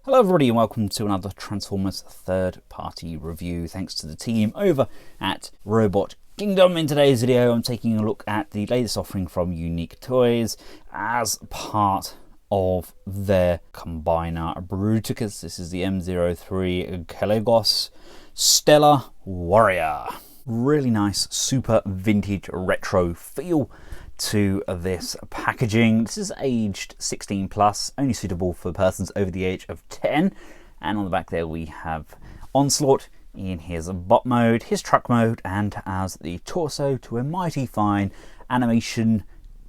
Hello everybody and welcome to another Transformers third-party review thanks to the team over at Robot Kingdom. In today's video I'm taking a look at the latest offering from Unique Toys as part of their combiner Bruticus. This is the M-03 Kalecgos Stellar Warrior. Really nice super vintage retro feel to this packaging. This is aged 16 plus, only suitable for persons over the age of 10. And on the back there we have Onslaught in his bot mode, his truck mode, and as the torso to a mighty fine animation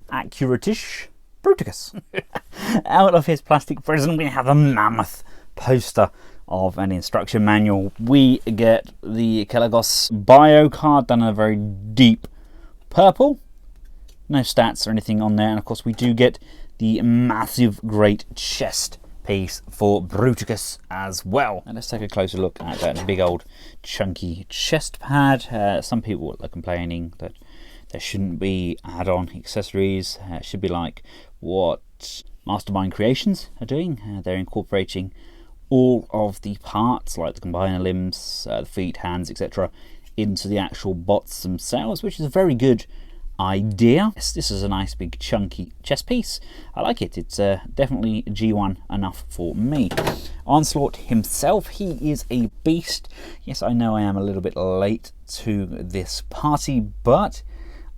accurate-ish Bruticus. Out of his plastic prison we have a mammoth poster of an instruction manual. We get the Kalecgos bio card done in a very deep purple. No stats or anything on there, and of course we do get the massive great chest piece for Bruticus as well. And let's take a closer look at that big old chunky chest pad. Some people are complaining that there shouldn't be add-on accessories. It should be like what Mastermind Creations are doing. They're incorporating all of the parts, like the combiner limbs, the feet, hands, etc., into the actual bots themselves, which is a very good idea. Yes, this is a nice big chunky chest piece. I like it. It's definitely G1 enough for me. Onslaught himself, he is a beast. Yes, I know I am a little bit late to this party, but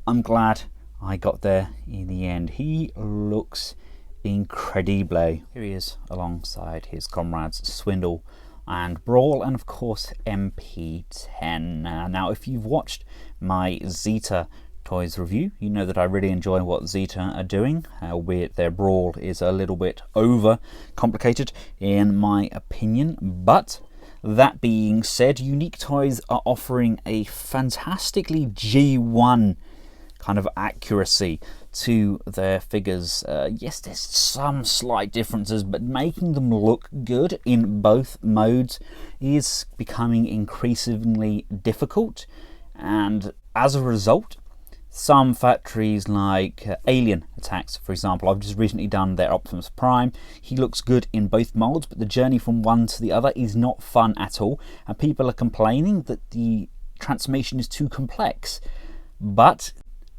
I'm glad I got there in the end. He looks incredible. Here he is alongside his comrades Swindle and Brawl, and of course MP10. Now if you've watched my Zeta Toys review, you know that I really enjoy what Zeta are doing, albeit their Brawl is a little bit over complicated in my opinion. But that being said, Unique Toys are offering a fantastically G1 kind of accuracy to their figures. Yes, there's some slight differences, but making them look good in both modes is becoming increasingly difficult, and as a result some factories like Alien Attacks, for example, I've just recently done their Optimus Prime. He looks good in both molds, but the journey from one to the other is not fun at all, and people are complaining that the transformation is too complex. But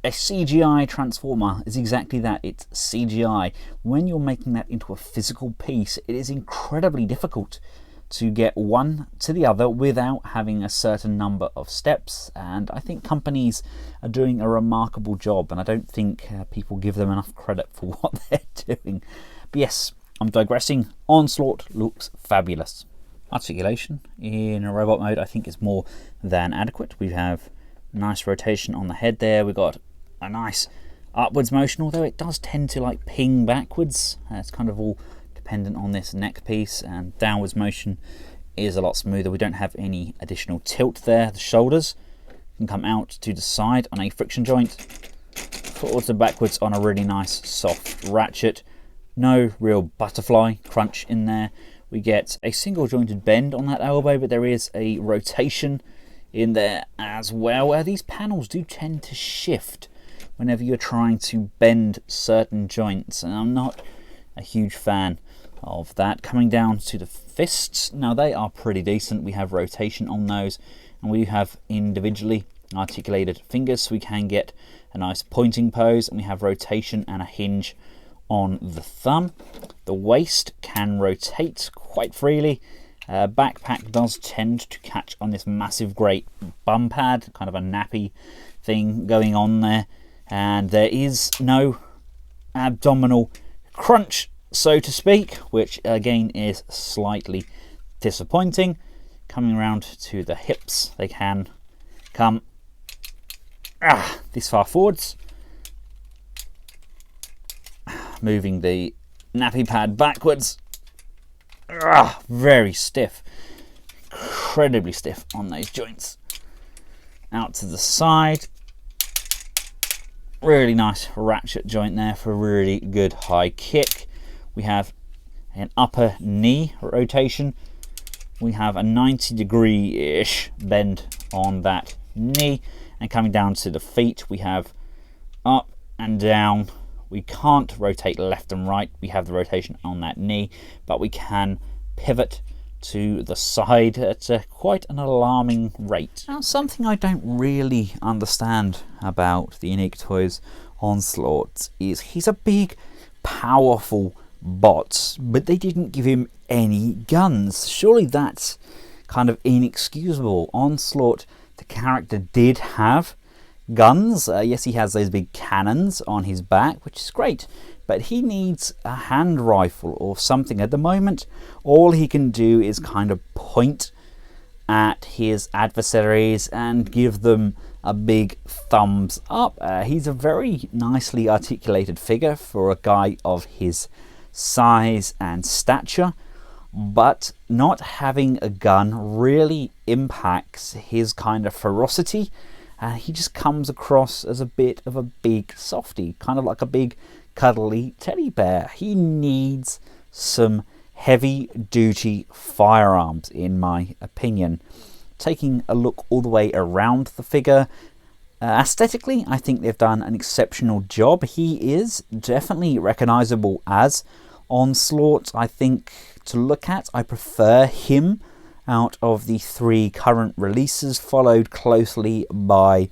a CGI transformer is exactly that. It's CGI. When you're making that into a physical piece, it is incredibly difficult to get one to the other without having a certain number of steps, and I think companies are doing a remarkable job, and I don't think people give them enough credit for what they're doing. But yes, I'm digressing. Onslaught looks fabulous. Articulation in a robot mode I think is more than adequate. We have nice rotation on the head there. We've got a nice upwards motion, although it does tend to like ping backwards. It's kind of all dependent on this neck piece, and downwards motion is a lot smoother. We don't have any additional tilt there. The shoulders can come out to the side on a friction joint, forwards and backwards on a really nice soft ratchet. No real butterfly crunch in there. We get a single jointed bend on that elbow, but there is a rotation in there as well, where these panels do tend to shift whenever you're trying to bend certain joints, and I'm not a huge fan of that. Coming down to the fists, now they are pretty decent. We have rotation on those, and we have individually articulated fingers, so we can get a nice pointing pose, and we have rotation and a hinge on the thumb. The waist can rotate quite freely. Backpack does tend to catch on this massive great bum pad, kind of a nappy thing going on there, and there is no abdominal crunch, so to speak, which again is slightly disappointing. Coming around to the hips, they can come this far forwards, moving the nappy pad backwards. Very stiff, incredibly stiff on those joints. Out to the side, really nice ratchet joint there for a really good high kick. We have an upper knee rotation. We have a 90-degree-ish bend on that knee, and coming down to the feet we have up and down. We can't rotate left and right. We have the rotation on that knee, but we can pivot to the side at quite an alarming rate. Now, something I don't really understand about the Unique Toys Onslaught is he's a big, powerful bot, but they didn't give him any guns. Surely that's kind of inexcusable. Onslaught, the character, did have guns. Yes, he has those big cannons on his back, which is great, but he needs a hand rifle or something. At the moment, all he can do is kind of point at his adversaries and give them a big thumbs up. He's a very nicely articulated figure for a guy of his size and stature, but not having a gun really impacts his kind of ferocity. He just comes across as a bit of a big softy, kind of like a big cuddly teddy bear. He needs some heavy duty firearms, in my opinion. Taking a look all the way around the figure, aesthetically, I think they've done an exceptional job. He is definitely recognizable as Onslaught. I think to look at, I prefer him out of the 3 current releases, followed closely by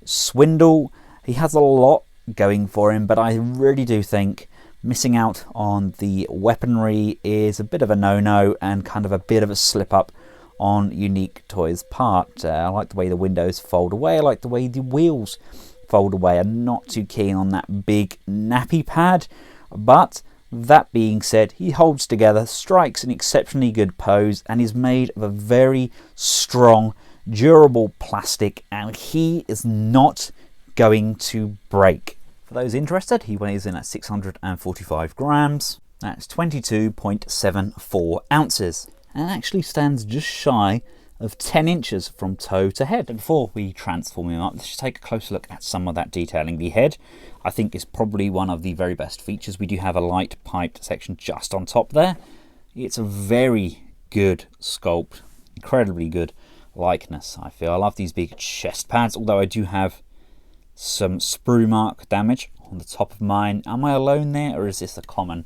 Swindle. He has a lot going for him, but I really do think missing out on the weaponry is a bit of a no-no and kind of a bit of a slip-up on Unique Toys' part. I like the way the windows fold away, I like the way the wheels fold away. I'm not too keen on that big nappy pad, but that being said, he holds together, strikes an exceptionally good pose, and is made of a very strong, durable plastic, and he is not going to break. For those interested, he weighs in at 645 grams. That's 22.74 ounces, and actually stands just shy of 10 inches from toe to head. And before we transform him up, let's just take a closer look at some of that detailing. The head, I think, is probably one of the very best features. We do have a light piped section just on top there. It's a very good sculpt, incredibly good likeness, I feel. I love these big chest pads, although I do have some sprue mark damage on the top of mine. Am I alone there, or is this a common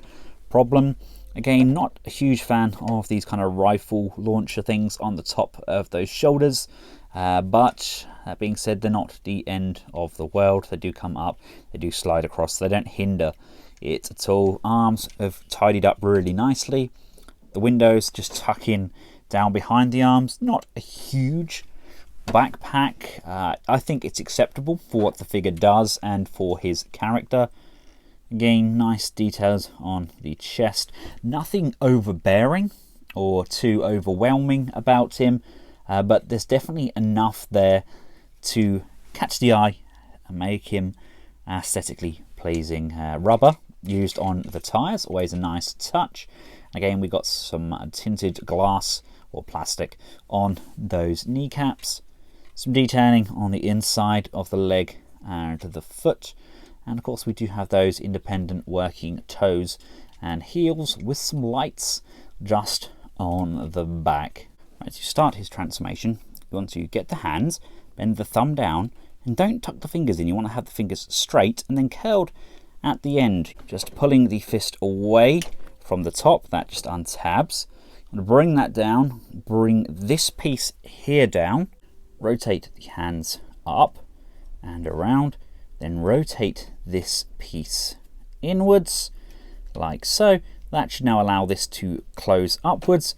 problem? Again, not a huge fan of these kind of rifle launcher things on the top of those shoulders, but that being said, they're not the end of the world. They do come up, they do slide across, they don't hinder it at all. Arms have tidied up really nicely. The windows just tuck in down behind the arms. Not a huge backpack. I think it's acceptable for what the figure does and for his character. Again, nice details on the chest. Nothing overbearing or too overwhelming about him, but there's definitely enough there to catch the eye and make him aesthetically pleasing. Rubber used on the tyres, always a nice touch. Again, we got some tinted glass or plastic on those kneecaps. Some detailing on the inside of the leg and the foot. And of course we do have those independent working toes and heels with some lights just on the back. Right, to start his transformation, you want to get the hands, bend the thumb down, and don't tuck the fingers in. You want to have the fingers straight and then curled at the end. Just pulling the fist away from the top, that just untabs. I'm going to bring that down, bring this piece here down, rotate the hands up and around, then rotate this piece inwards like so. That should now allow this to close upwards.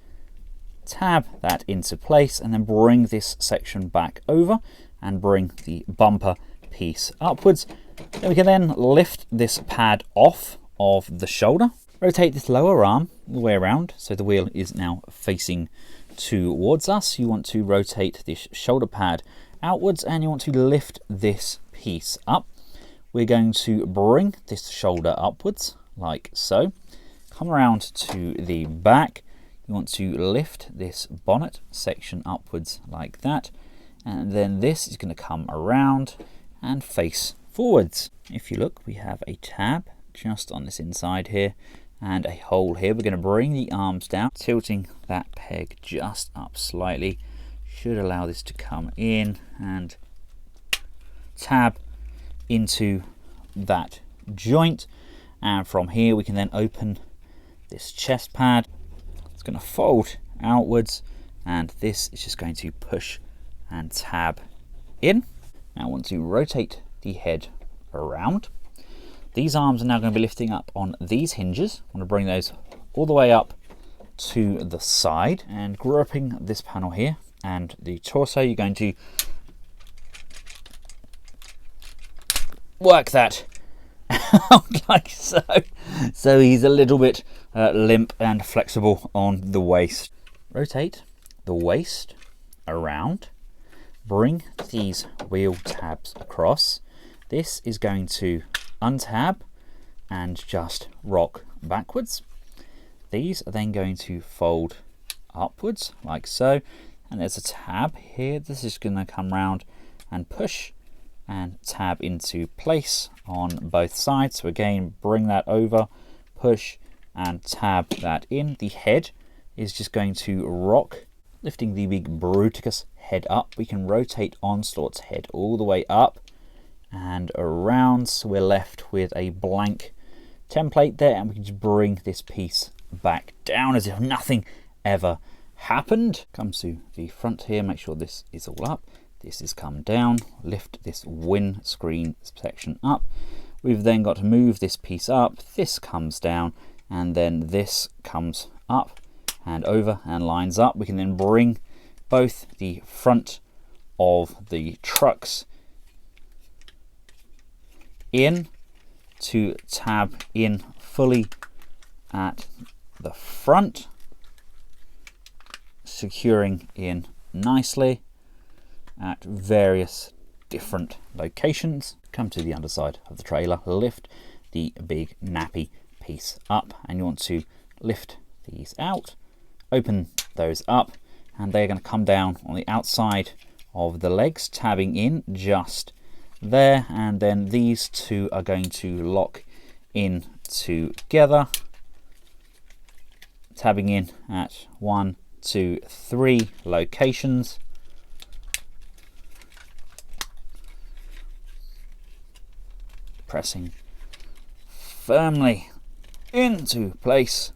Tab that into place and then bring this section back over and bring the bumper piece upwards. Then we can then lift this pad off of the shoulder. Rotate this lower arm all the way around so the wheel is now facing towards us. You want to rotate this shoulder pad outwards and you want to lift this piece up. We're going to bring this shoulder upwards like so. Come around to the back. You want to lift this bonnet section upwards like that, and then this is going to come around and face forwards. If you look, we have a tab just on this inside here and a hole here. We're going to bring the arms down, tilting that peg just up slightly. Should allow this to come in and tab into that joint, and from here we can then open this chest pad. Let's going to fold outwards, and this is just going to push and tab in. Now I want to rotate the head around. These arms are now going to be lifting up on these hinges. I want to bring those all the way up to the side, and gripping this panel here and the torso, you're going to work that out like so. So he's a little bit limp and flexible on the waist. Rotate the waist around, bring these wheel tabs across. This is going to untab and just rock backwards. These are then going to fold upwards like so, and there's a tab here. This is going to come round and push and tab into place on both sides. So again, bring that over, push and tab that in. The head is just going to rock, lifting the big Bruticus head up. We can rotate Onslaught's head all the way up and around, so we're left with a blank template there, and we can just bring this piece back down as if nothing ever happened. Comes to the front here, make sure this is all up. This is come down, lift this windscreen section up. We've then got to move this piece up, this comes down, and then this comes up and over and lines up. We can then bring both the front of the trucks in to tab in fully at the front, securing in nicely at various different locations. Come to the underside of the trailer, lift the big nappy piece up, and you want to lift these out, open those up, and they're going to come down on the outside of the legs, tabbing in just there, and then these two are going to lock in together, tabbing in at 1, 2, 3 locations. Pressing firmly into place.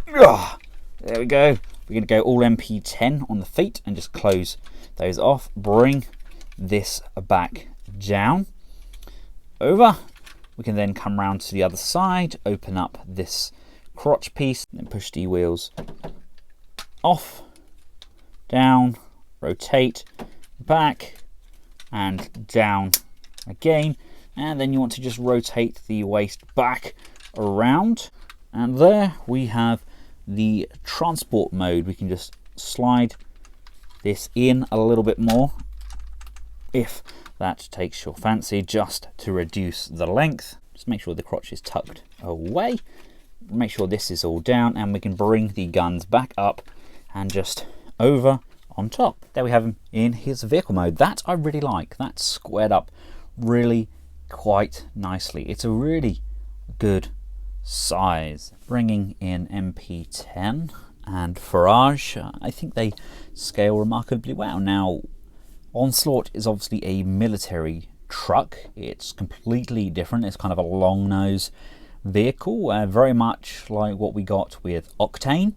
There we go. We're going to go all MP10 on the feet and just close those off. Bring this back down over. We can then come round to the other side, open up this crotch piece, and push the wheels off, down, rotate, back, and down again. And then you want to just rotate the waist back around, and there we have the transport mode. We can just slide this in a little bit more if that takes your fancy, just to reduce the length. Just make sure the crotch is tucked away, make sure this is all down, and we can bring the guns back up and just over on top. There we have him in his vehicle mode. That I really like. That's squared up really quite nicely. It's a really good size. Bringing in MP10 and Farage, I think they scale remarkably well. Now, Onslaught is obviously a military truck. It's completely different. It's kind of a long nose vehicle, very much like what we got with Octane.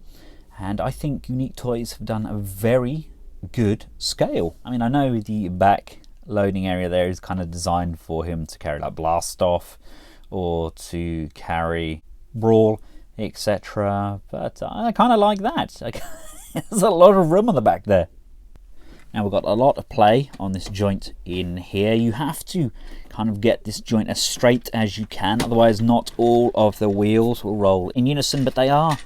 And I think Unique Toys have done a very good scale. I mean, I know the back loading area there is kind of designed for him to carry like Blast Off or to carry Brawl, etc. But I kind of like that. There's a lot of room on the back there. Now we've got a lot of play on this joint in here. You have to kind of get this joint as straight as you can, otherwise not all of the wheels will roll in unison, but they are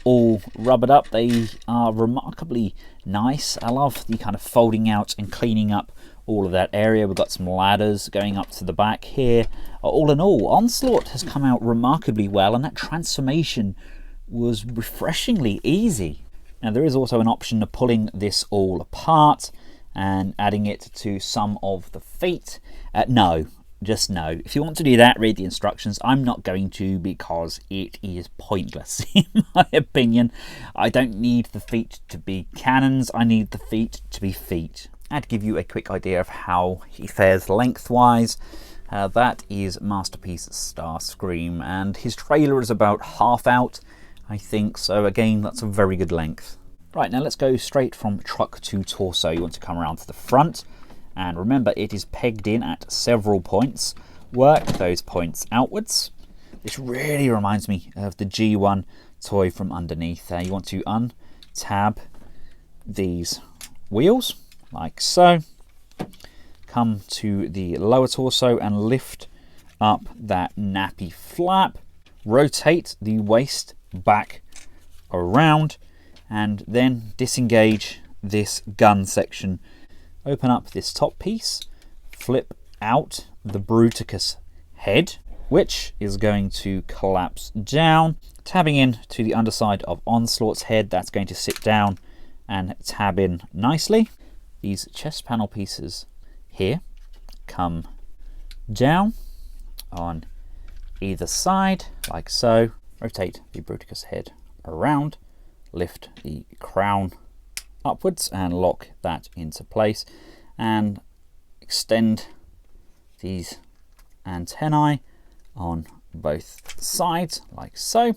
all rubbered up. They are remarkably nice. I love the kind of folding out and cleaning up all of that area. We've got some ladders going up to the back here. All in all, Onslaught has come out remarkably well, and that transformation was refreshingly easy. Now there is also an option of pulling this all apart and adding it to some of the feet. No, just no. If you want to do that, read the instructions. I'm not going to, because it is pointless in my opinion. I don't need the feet to be cannons, I need the feet to be feet. And to give you a quick idea of how he fares lengthwise, that is Masterpiece Starscream, and his trailer is about half out. I think. So again, that's a very good length. Right, now let's go straight from truck to torso. You want to come around to the front, and remember it is pegged in at several points. Work those points outwards. This really reminds me of the G1 toy from underneath. You want to untab these wheels like so. Come to the lower torso and lift up that nappy flap. Rotate the waist back around and then disengage this gun section. Open up this top piece, flip out the Bruticus head, which is going to collapse down, tabbing in to the underside of Onslaught's head. That's going to sit down and tab in nicely. These chest panel pieces here come down on either side like so. Rotate the Bruticus head around, lift the crown upwards and lock that into place, and extend these antennae on both sides like so.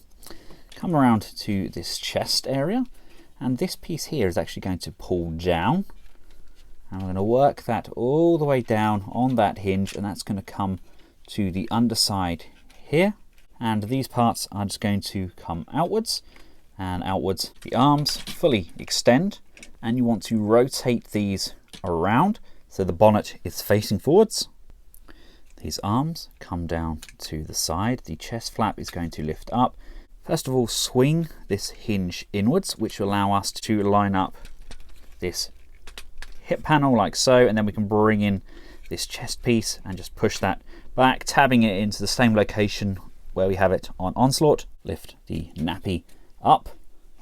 Come around to this chest area, and this piece here is actually going to pull down, and we're going to work that all the way down on that hinge, and that's going to come to the underside here, and these parts are just going to come outwards and outwards. The arms fully extend, and you want to rotate these around so the bonnet is facing forwards. These arms come down to the side. The chest flap is going to lift up. First of all, swing this hinge inwards, which will allow us to line up this hip panel like so, and then we can bring in this chest piece and just push that back, tabbing it into the same location where we have it on Onslaught. Lift the nappy up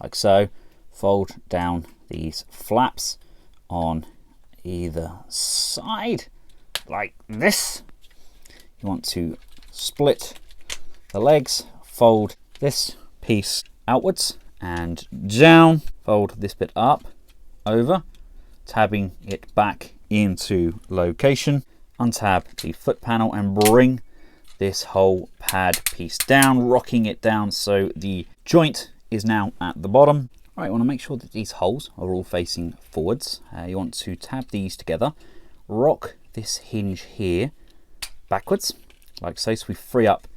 like so, fold down these flaps on either side like this. You want to split the legs, fold this piece outwards and down, fold this bit up, over, tabbing it back into location, untab the foot panel and bring this whole pad piece down, rocking it down so the joint is now at the bottom. Right, you want to make sure that these holes are all facing forwards. You want to tab these together, rock this hinge here backwards like so, so we free up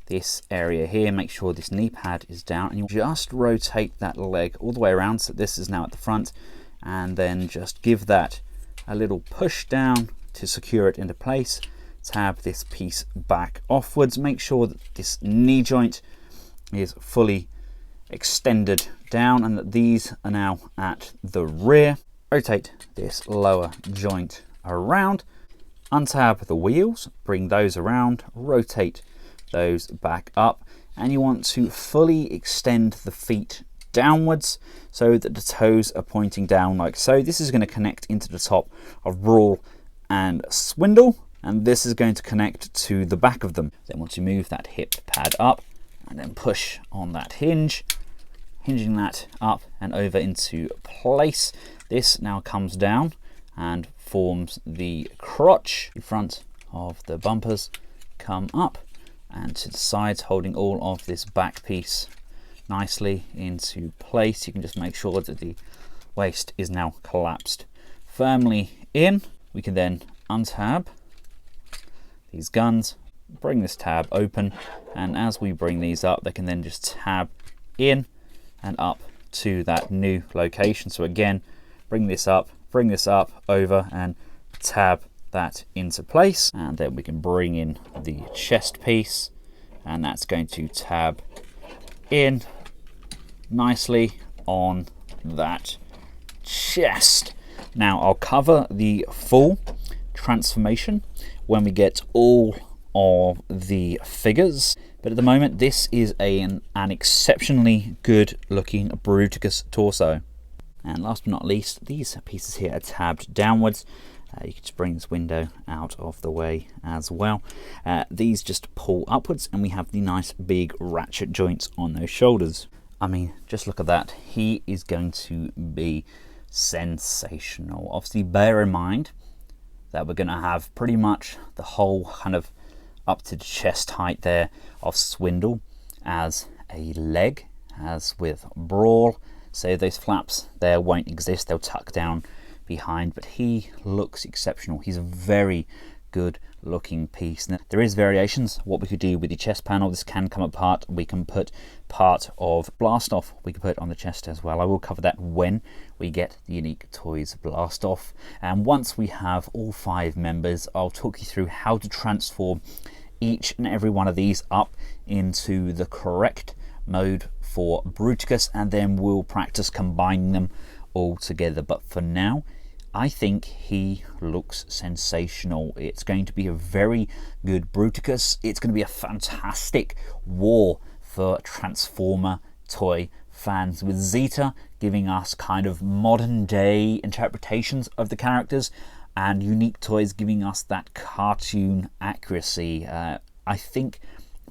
this area here. Make sure this knee pad is down, and you just rotate that leg all the way around so this is now at the front, and then just give that a little push down to secure it into place. Tab this piece back offwards. Make sure that this knee joint is fully extended down and that these are now at the rear. Rotate this lower joint around, untab the wheels, bring those around, rotate those back up, and you want to fully extend the feet downwards so that the toes are pointing down like so. This is going to connect into the top of Brawl and Swindle, and this is going to connect to the back of them. Then once you move that hip pad up and then push on that hinge, hinging that up and over into place, this now comes down and forms the crotch. The front of the bumpers come up and to the sides, holding all of this back piece nicely into place. You can just make sure that the waist is now collapsed firmly in. We can then untab these guns, bring this tab open, and as we bring these up, they can then just tab in and up to that new location. So again, bring this up, over, and tab that into place, and then we can bring in the chest piece, and that's going to tab in nicely on that chest. Now I'll cover the full transformation when we get all of the figures, but at the moment this is an exceptionally good looking Bruticus torso. And last but not least, these pieces here are tabbed downwards. You can just bring this window out of the way as well. These just pull upwards, and we have the nice big ratchet joints on those shoulders. I mean, just look at that. He is going to be sensational. Obviously, bear in mind that we're going to have pretty much the whole kind of up to the chest height there of Swindle as a leg. as with Brawl. So those flaps there won't exist, they'll tuck down behind, but he looks exceptional. He's a very good looking piece. Now, there is variations what we could do with the chest panel. This can come apart. We can put part of Blast Off, we can put on the chest as well. I will cover that when we get the Unique Toys Blast Off. And once we have all 5 members, I'll talk you through how to transform each and every one of these up into the correct mode for Bruticus, and then we'll practice combining them all together. But for now, I think he looks sensational. It's going to be a very good Bruticus. It's going to be a fantastic war for Transformer toy fans, with Zeta giving us kind of modern day interpretations of the characters, and Unique Toys giving us that cartoon accuracy. I think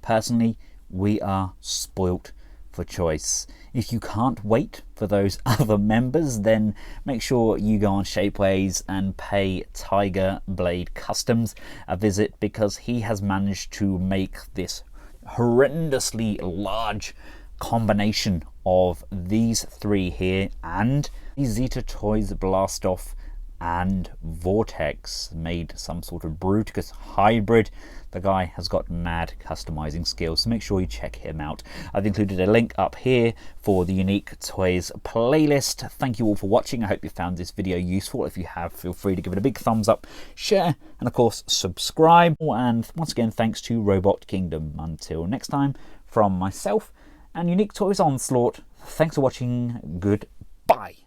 personally we are spoilt for choice. If you can't wait for those other members, then make sure you go on Shapeways and pay Tiger Blade Customs a visit, because he has managed to make this horrendously large combination of these 3 here and the Zeta Toys Blast Off and Vortex, made some sort of Bruticus hybrid. The guy has got mad customizing skills, so make sure you check him out. I've included a link up here for the Unique Toys playlist. Thank you all for watching. I hope you found this video useful. If you have, feel free to give it a big thumbs up, share, and of course subscribe. And once again, thanks to Robot Kingdom. Until next time, from myself and Unique Toys Onslaught, thanks for watching. Goodbye.